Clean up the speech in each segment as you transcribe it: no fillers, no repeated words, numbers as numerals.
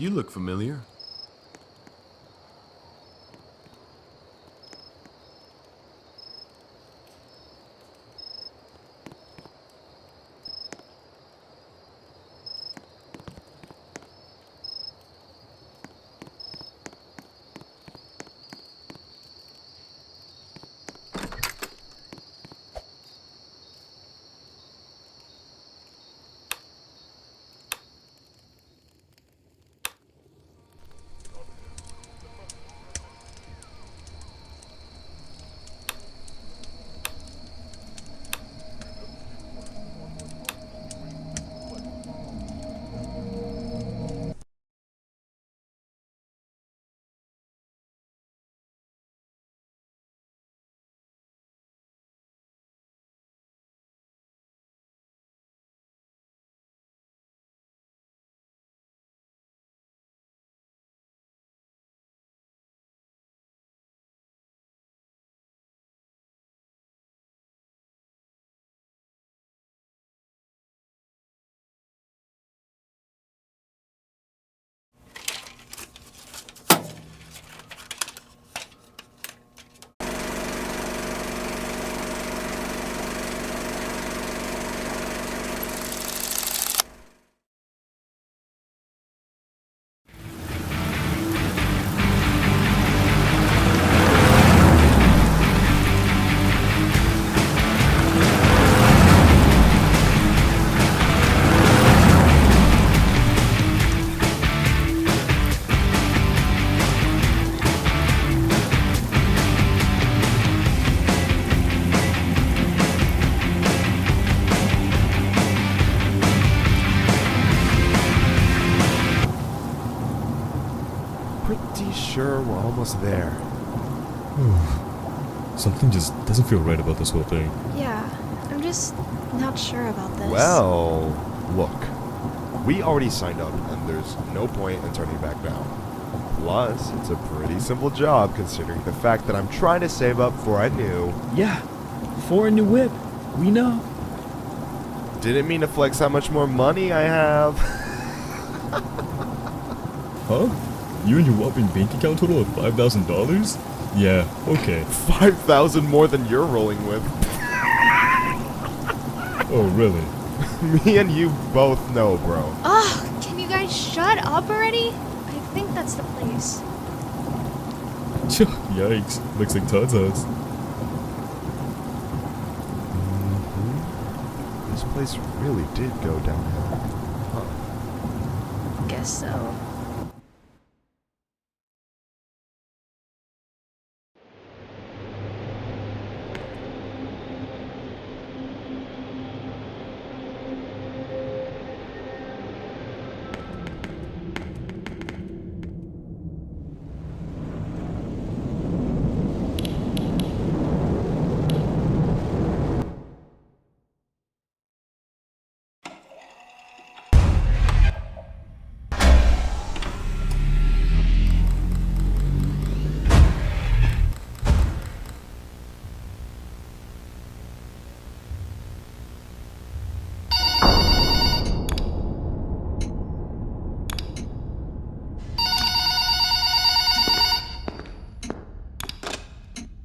You look familiar. Pretty sure we're almost there. Something just doesn't feel right about this whole thing. Yeah, I'm just not sure about this. Well, look. We already signed up, and there's no point in turning back now. Plus, it's a pretty simple job considering the fact that I'm trying to save up for a new... Yeah, for a new whip. We know. Didn't mean to flex how much more money I have. Huh? You and your whopping bank account total of $5,000? Yeah, okay. 5,000 more than you're rolling with. Oh, really? Me and you both know, bro. Ugh, can you guys shut up already? I think that's the place. Yikes, looks like Todd's house. This place really did go downhill. Huh. Guess so.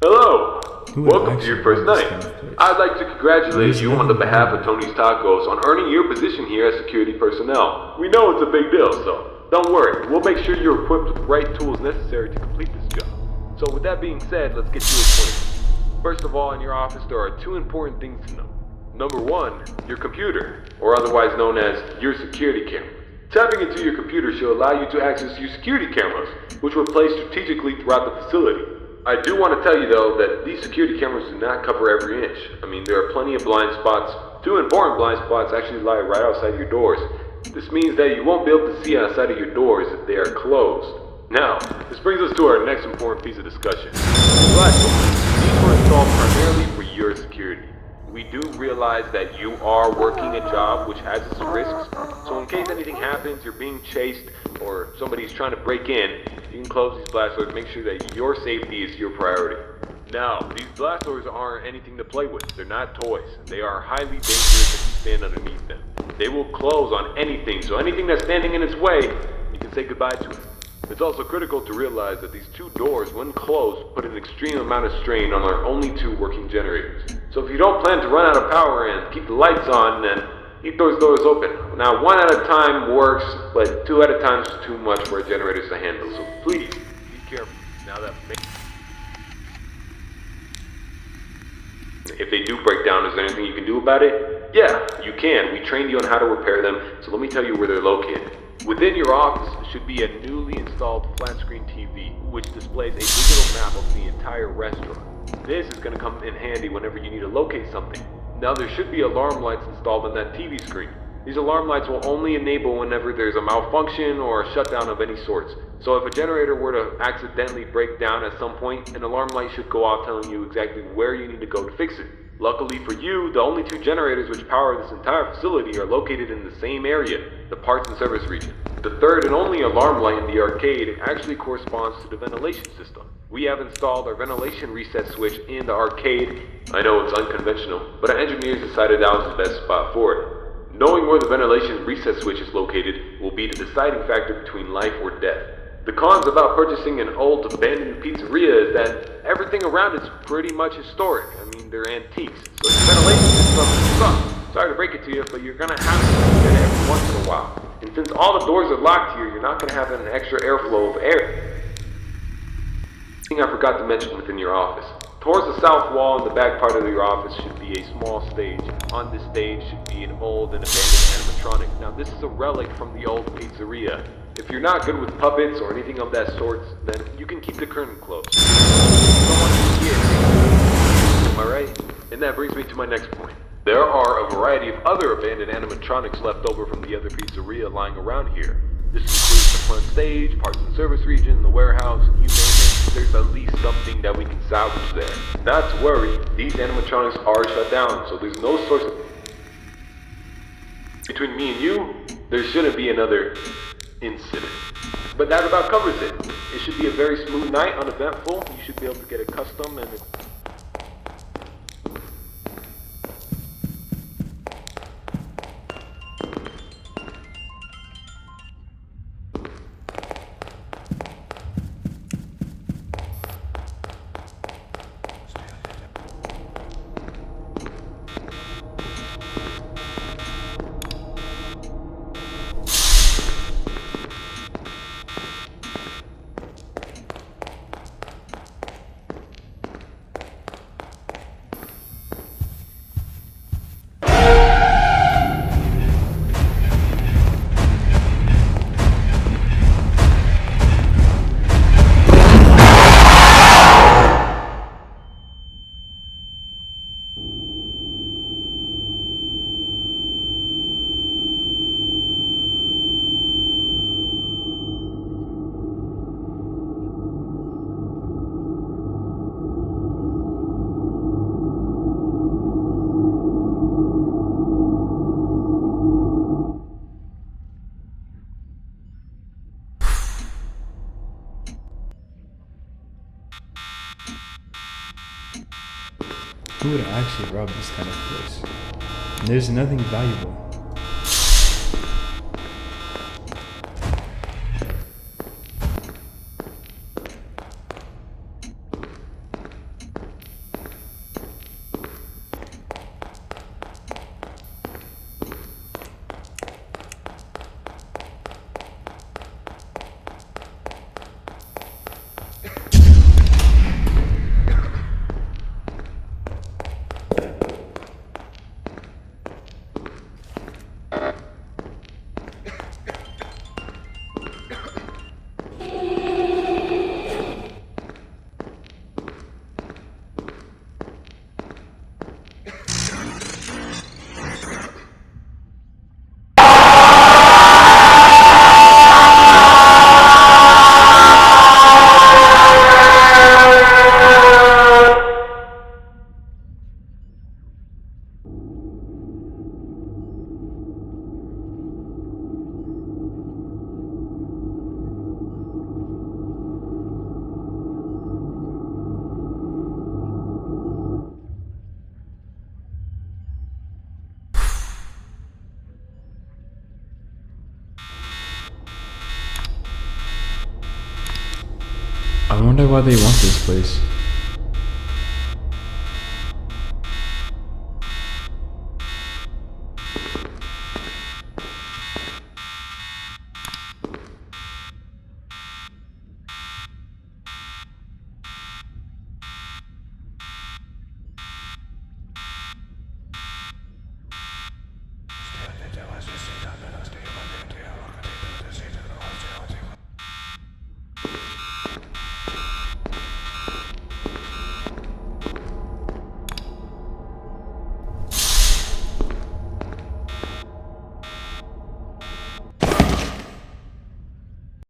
Hello! Who would Welcome to actually your first run this night. kind of place? I'd like to congratulate There's you on the nothing behalf wrong. of Tony's Tacos on earning your position here as security personnel. We know it's a big deal, so don't worry. We'll make sure you're equipped with the right tools necessary to complete this job. So with that being said, let's get you acquainted. First of all, in your office there are two important things to know. Number one, your computer, or otherwise known as your security camera. Tapping into your computer should allow you to access your security cameras, which were placed strategically throughout the facility. I do want to tell you though that these security cameras do not cover every inch. I mean, there are plenty of blind spots. Two important blind spots actually lie right outside your doors. This means that you won't be able to see outside of your doors if they are closed. Now, this brings us to our next important piece of discussion. Black doors. These were installed primarily for your security. We do realize that you are working a job which has its risks, so in case anything happens, you're being chased, or somebody's trying to break in, you can close these blast doors, make sure that your safety is your priority. Now, these blast doors aren't anything to play with. They're not toys. They are highly dangerous if you stand underneath them. They will close on anything, so anything that's standing in its way, you can say goodbye to it. It's also critical to realize that these two doors, when closed, put an extreme amount of strain on our only two working generators. So if you don't plan to run out of power and keep the lights on, then keep those doors open. Now, 1 at a time works, but 2 at a time is too much for our generators to handle, so please, be careful. Now that if they do break down, is there anything you can do about it? Yeah, you can. We trained you on how to repair them, so let me tell you where they're located. Within your office should be a newly installed flat-screen TV, which displays a digital map of the entire restaurant. This is going to come in handy whenever you need to locate something. Now there should be alarm lights installed on that TV screen. These alarm lights will only enable whenever there's a malfunction or a shutdown of any sorts. So if a generator were to accidentally break down at some point, an alarm light should go off telling you exactly where you need to go to fix it. Luckily for you, the only 2 generators which power this entire facility are located in the same area, the parts and service region. The third and only alarm light in the arcade actually corresponds to the ventilation system. We have installed our ventilation reset switch in the arcade. I know it's unconventional, but our engineers decided that was the best spot for it. Knowing where the ventilation reset switch is located will be the deciding factor between life or death. The cons about purchasing an old abandoned pizzeria is that everything around it's pretty much historic. I mean, they're antiques, so the ventilation system sucks. Sorry to break it to you, but you're gonna have to get it every once in a while. And since all the doors are locked here, you're not gonna have an extra airflow of air. Thing I forgot to mention within your office. Towards the south wall in the back part of your office should be a small stage. On this stage should be an old and abandoned animatronic. Now this is a relic from the old pizzeria. If you're not good with puppets or anything of that sort, then you can keep the curtain closed. You don't want to see it. Am I right? And that brings me to my next point. There are a variety of other abandoned animatronics left over from the other pizzeria lying around here. This includes the front stage, parts and service region, the warehouse, you name it. There's at least something that we can salvage there. Not to worry, these animatronics are shut down, so there's no source of... Between me and you, there shouldn't be another incident. But that about covers it. It should be a very smooth night, uneventful. You should be able to get accustomed and... Who would actually rob this kind of place? And there's nothing valuable. I wonder why they want this place.